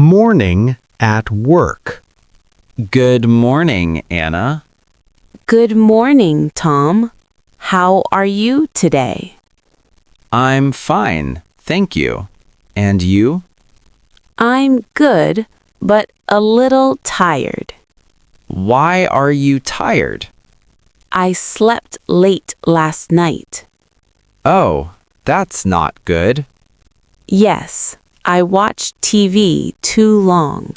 Morning at work. Good morning, Anna. Good morning, Tom. How are you today? I'm fine, thank you. And you? I'm good, but a little tired. Why are you tired? I slept late last night. Oh, that's not good. Yes, I watched TV too long.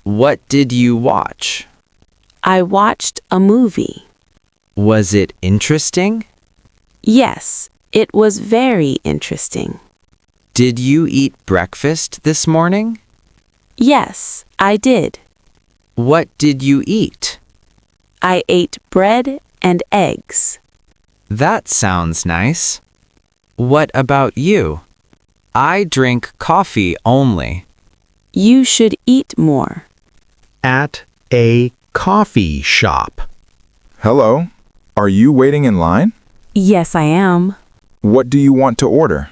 What did you watch? I watched a movie. Was it interesting? Yes, it was very interesting. Did you eat breakfast this morning? Yes, I did. What did you eat? I ate bread and eggs. That sounds nice. What about you? I drink coffee only. You should eat more. At a coffee shop. Hello. Are you waiting in line? Yes, I am. What do you want to order?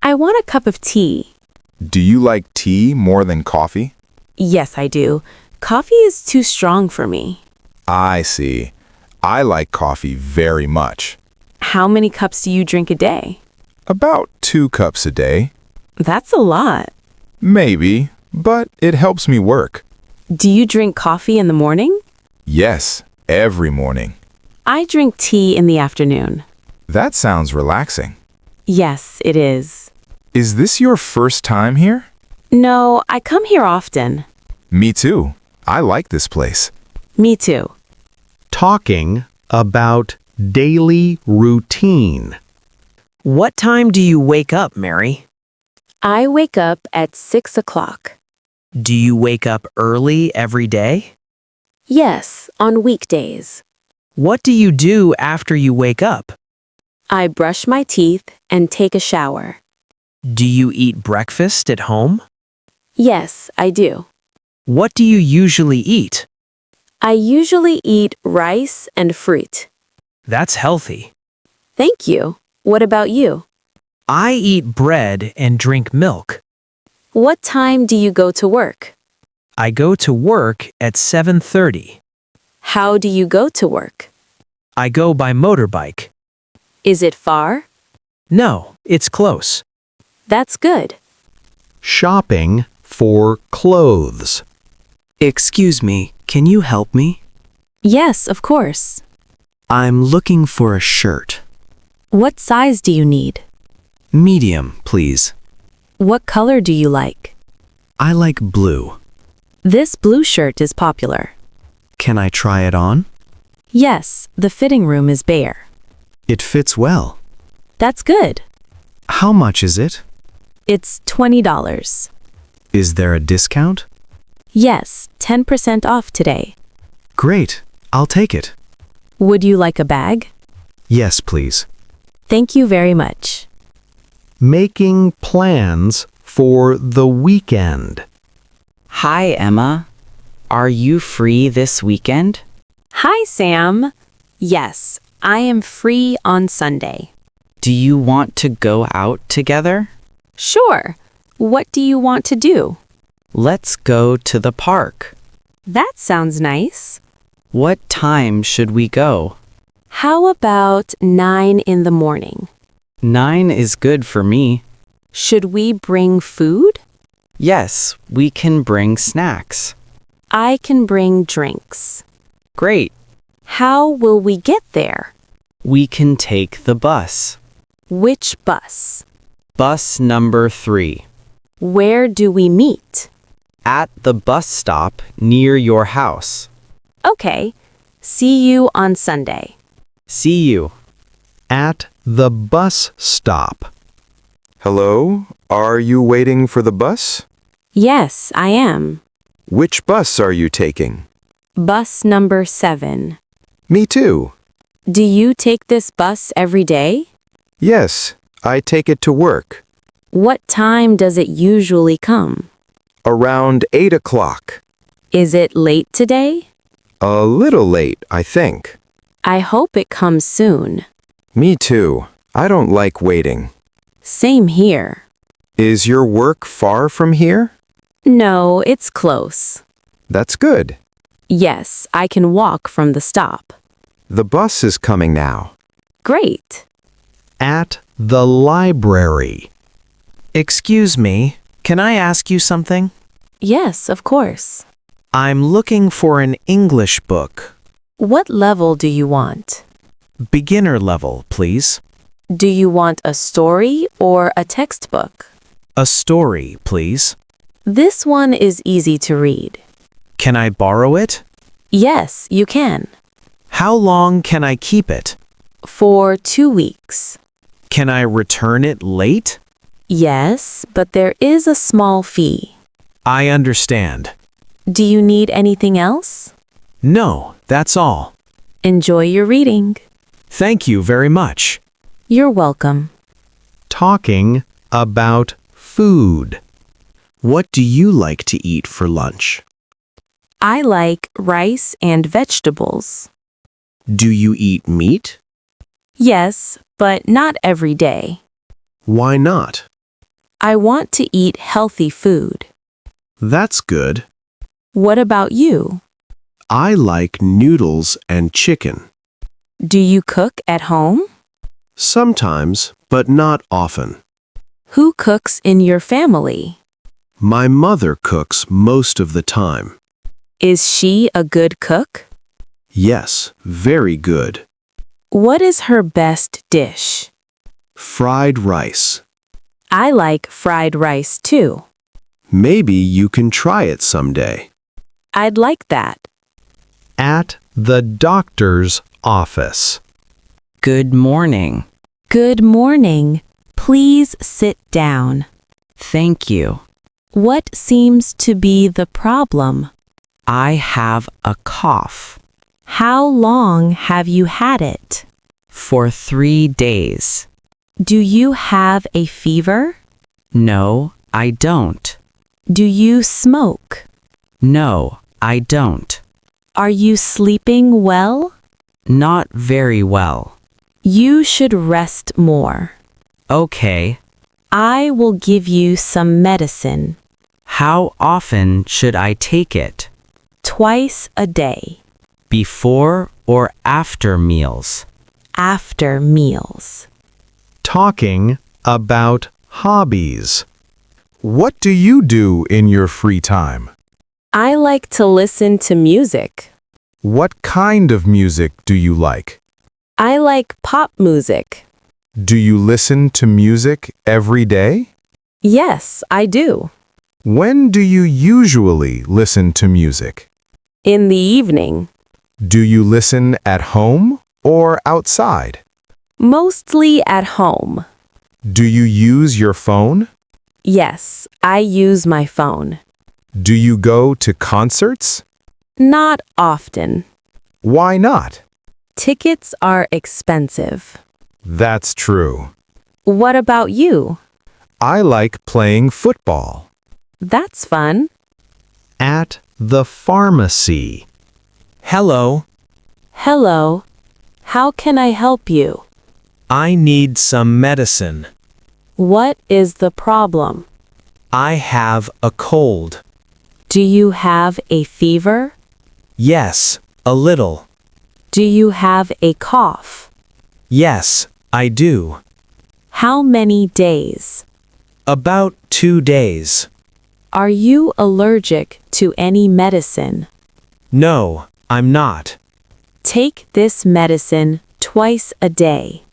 I want a cup of tea. Do you like tea more than coffee? Yes, I do. Coffee is too strong for me. I see. I like coffee very much. How many cups do you drink a day? About 2 cups a day. That's a lot. Maybe, but it helps me work. Do you drink coffee in the morning? Yes, every morning. I drink tea in the afternoon. That sounds relaxing. Yes, it is. Is this your first time here? No, I come here often. Me too. I like this place. Me too. Talking about daily routine. What time do you wake up, Mary? I wake up at 6 o'clock. Do you wake up early every day? Yes, on weekdays. What do you do after you wake up? I brush my teeth and take a shower. Do you eat breakfast at home? Yes, I do. What do you usually eat? I usually eat rice and fruit. That's healthy. Thank you. What about you? I eat bread and drink milk. What time do you go to work? I go to work at 7:30. How do you go to work? I go by motorbike. Is it far? No, it's close. That's good. Shopping for clothes. Excuse me, can you help me? Yes, of course. I'm looking for a shirt. What size do you need? Medium, please. What color do you like? I like blue. This blue shirt is popular. Can I try it on? Yes, the fitting room is bare. It fits well. That's good. How much is it? It's $20. Is there a discount? Yes, 10% off today. Great, I'll take it. Would you like a bag? Yes, please. Thank you very much. Making plans for the weekend. Hi, Emma. Are you free this weekend? Hi, Sam. Yes, I am free on Sunday. Do you want to go out together? Sure. What do you want to do? Let's go to the park. That sounds nice. What time should we go? How about 9 in the morning? 9 is good for me. Should we bring food? Yes, we can bring snacks. I can bring drinks. Great. How will we get there? We can take the bus. Which bus? Bus number 3. Where do we meet? At the bus stop near your house. Okay. See you on Sunday. See you. At the bus stop. Hello? Are you waiting for the bus? Yes, I am. Which bus are you taking? Bus number 7. Me too. Do you take this bus every day? Yes, I take it to work. What time does it usually come? Around 8 o'clock. Is it late today? A little late, I think. I hope it comes soon. Me too. I don't like waiting. Same here. Is your work far from here? No, it's close. That's good. Yes, I can walk from the stop. The bus is coming now. Great. At the library. Excuse me, can I ask you something? Yes, of course. I'm looking for an English book. What level do you want? Beginner level, please. Do you want a story or a textbook? A story, please. This one is easy to read. Can I borrow it? Yes, you can. How long can I keep it? For 2 weeks. Can I return it late? Yes, but there is a small fee. I understand. Do you need anything else? No, that's all. Enjoy your reading. Thank you very much. You're welcome. Talking about food. What do you like to eat for lunch? I like rice and vegetables. Do you eat meat? Yes, but not every day. Why not? I want to eat healthy food. That's good. What about you? I like noodles and chicken. Do you cook at home? Sometimes, but not often. Who cooks in your family? My mother cooks most of the time. Is she a good cook? Yes, very good. What is her best dish? Fried rice. I like fried rice too. Maybe you can try it someday. I'd like that. At the doctor's office. Good morning. Good morning. Please sit down. Thank you. What seems to be the problem? I have a cough. How long have you had it? For 3 days. Do you have a fever? No, I don't. Do you smoke? No, I don't. Are you sleeping well? Not very well. You should rest more. Okay. I will give you some medicine. How often should I take it? Twice a day. Before or after meals? After meals. Talking about hobbies. What do you do in your free time? I like to listen to music. What kind of music do you like? I like pop music. Do you listen to music every day? Yes, I do. When do you usually listen to music? In the evening. Do you listen at home or outside? Mostly at home. Do you use your phone? Yes, I use my phone. Do you go to concerts? Not often. Why not? Tickets are expensive. That's true. What about you? I like playing football. That's fun. At the pharmacy. Hello, Hello. How can I help you? I need some medicine. What is the problem? I have a cold. Do you have a fever? Yes, a little. Do you have a cough? Yes, I do. How many days? About 2 days. Are you allergic to any medicine? No, I'm not. Take this medicine twice a day.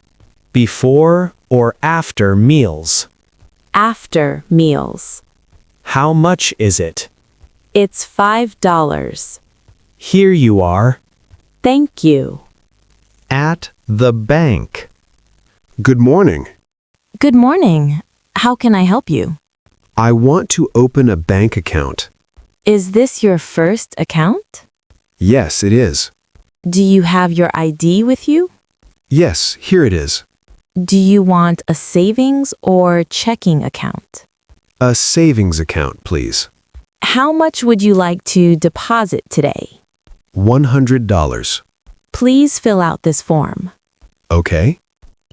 Before or after meals. After meals. How much is it? It's $5. Here you are. Thank you. At the bank. Good morning. Good morning. How can I help you? I want to open a bank account. Is this your first account? Yes, it is. Do you have your ID with you? Yes, here it is. Do you want a savings or checking account? A savings account, please. How much would you like to deposit today? $100. Please fill out this form. Okay?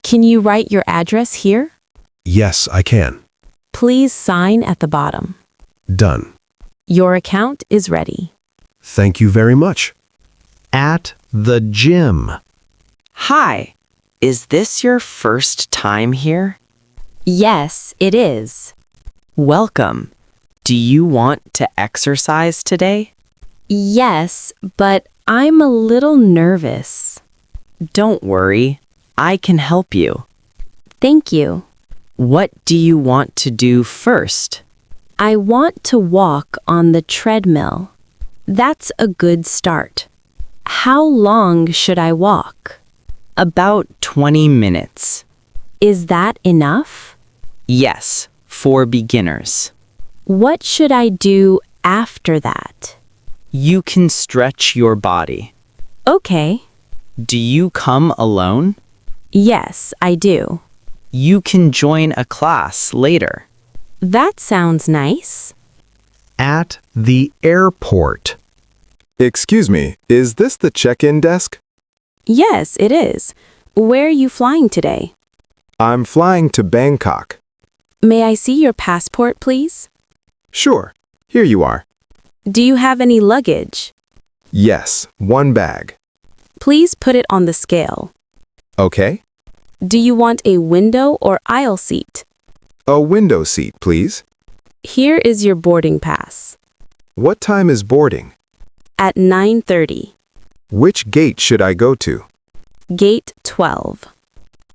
Can you write your address here? Yes, I can. Please sign at the bottom. Done. Your account is ready. Thank you very much. At the gym. Hi. Is this your first time here? Yes, it is. Welcome. Do you want to exercise today? Yes, but I'm a little nervous. Don't worry. I can help you. Thank you. What do you want to do first? I want to walk on the treadmill. That's a good start. How long should I walk? About 20 minutes. Is that enough? Yes, for beginners. What should I do after that? You can stretch your body. Okay. Do you come alone? Yes, I do. You can join a class later. That sounds nice. At the airport. Excuse me, is this the check-in desk? Yes, it is. Where are you flying today? I'm flying to Bangkok. May I see your passport, please? Sure, here you are. Do you have any luggage? Yes, one bag. Please put it on the scale. Okay. Do you want a window or aisle seat? A window seat, please. Here is your boarding pass. What time is boarding? At 9:30. Which gate should I go to? Gate 12.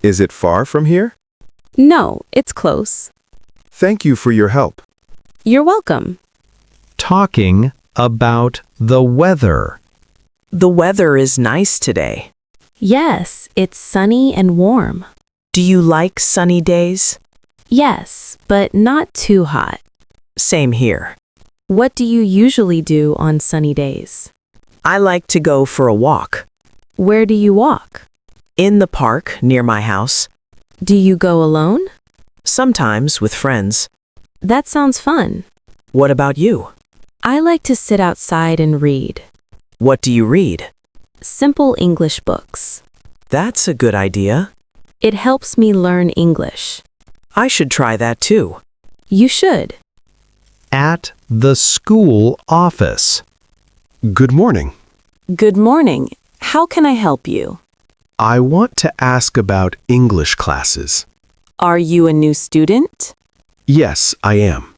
Is it far from here? No, it's close. Thank you for your help. You're welcome. Talking about the weather. The weather is nice today. Yes, it's sunny and warm. Do you like sunny days? Yes, but not too hot. Same here. What do you usually do on sunny days? I like to go for a walk. Where do you walk? In the park near my house. Do you go alone? Sometimes with friends. That sounds fun. What about you? I like to sit outside and read. What do you read? Simple English books. That's a good idea. It helps me learn English. I should try that too. You should. At the school office. Good morning. Good morning. How can I help you? I want to ask about English classes. Are you a new student? Yes, I am.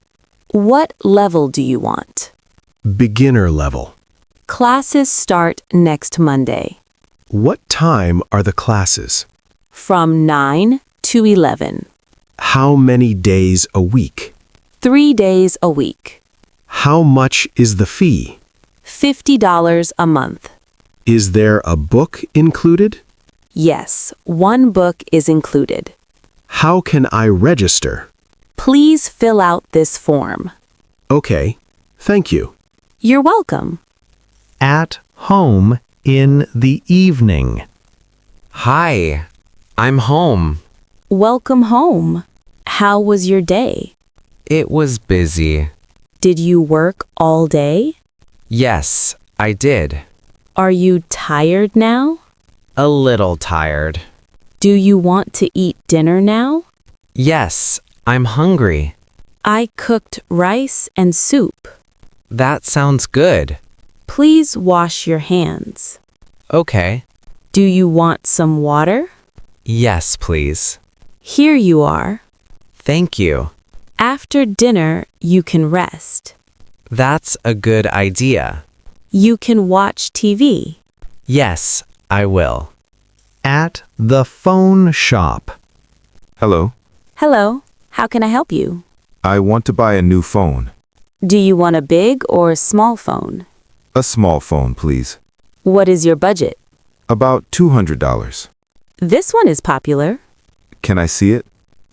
What level do you want? Beginner level. Classes start next Monday. What time are the classes? From 9 to 11. How many days a week? 3 days a week. How much is the fee? $50 a month. Is there a book included? Yes, one book is included. How can I register? Please fill out this form. Okay, thank you. You're welcome. At home in the evening. Hi, I'm home. Welcome home. How was your day? It was busy. Did you work all day? Yes, I did. Are you tired now? A little tired. Do you want to eat dinner now? Yes, I'm hungry. I cooked rice and soup. That sounds good. Please wash your hands. Okay. Do you want some water? Yes, please. Here you are. Thank you. After dinner, you can rest. That's a good idea. You can watch TV. Yes, I will. At the phone shop. Hello. Hello, how can I help you? I want to buy a new phone. Do you want a big or small phone? A small phone, please. What is your budget? About $200. This one is popular. Can I see it?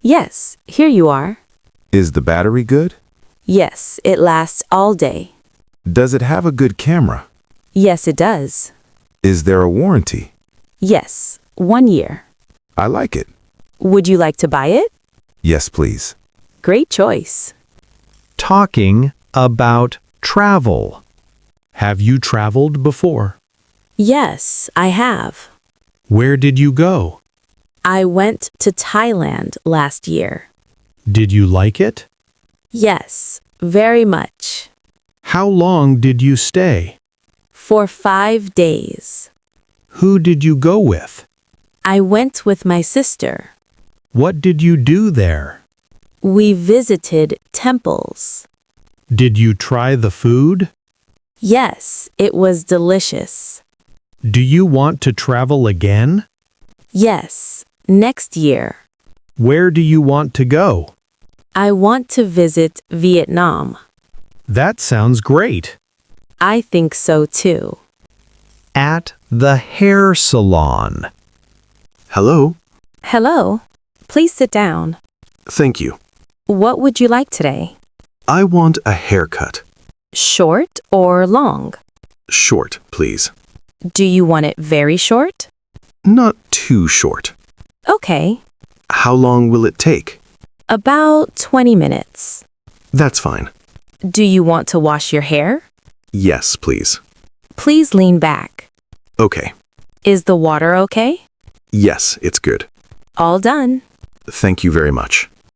Yes, here you are. Is the battery good? Yes, it lasts all day. Does it have a good camera? Yes, it does. Is there a warranty? Yes, 1 year. I like it. Would you like to buy it? Yes, please. Great choice. Talking about travel. Have you traveled before? Yes, I have. Where did you go? I went to Thailand last year. Did you like it? Yes, very much. How long did you stay? For 5 days. Who did you go with? I went with my sister. What did you do there? We visited temples. Did you try the food? Yes, it was delicious. Do you want to travel again? Yes, next year. Where do you want to go? I want to visit Vietnam. That sounds great. I think so too. At the hair salon. Hello. Hello. Please sit down. Thank you. What would you like today? I want a haircut. Short or long? Short, please. Do you want it very short? Not too short. Okay. How long will it take? About 20 minutes. That's fine. Do you want to wash your hair? Yes, please. Please lean back. Okay. Is the water okay? Yes, it's good. All done. Thank you very much.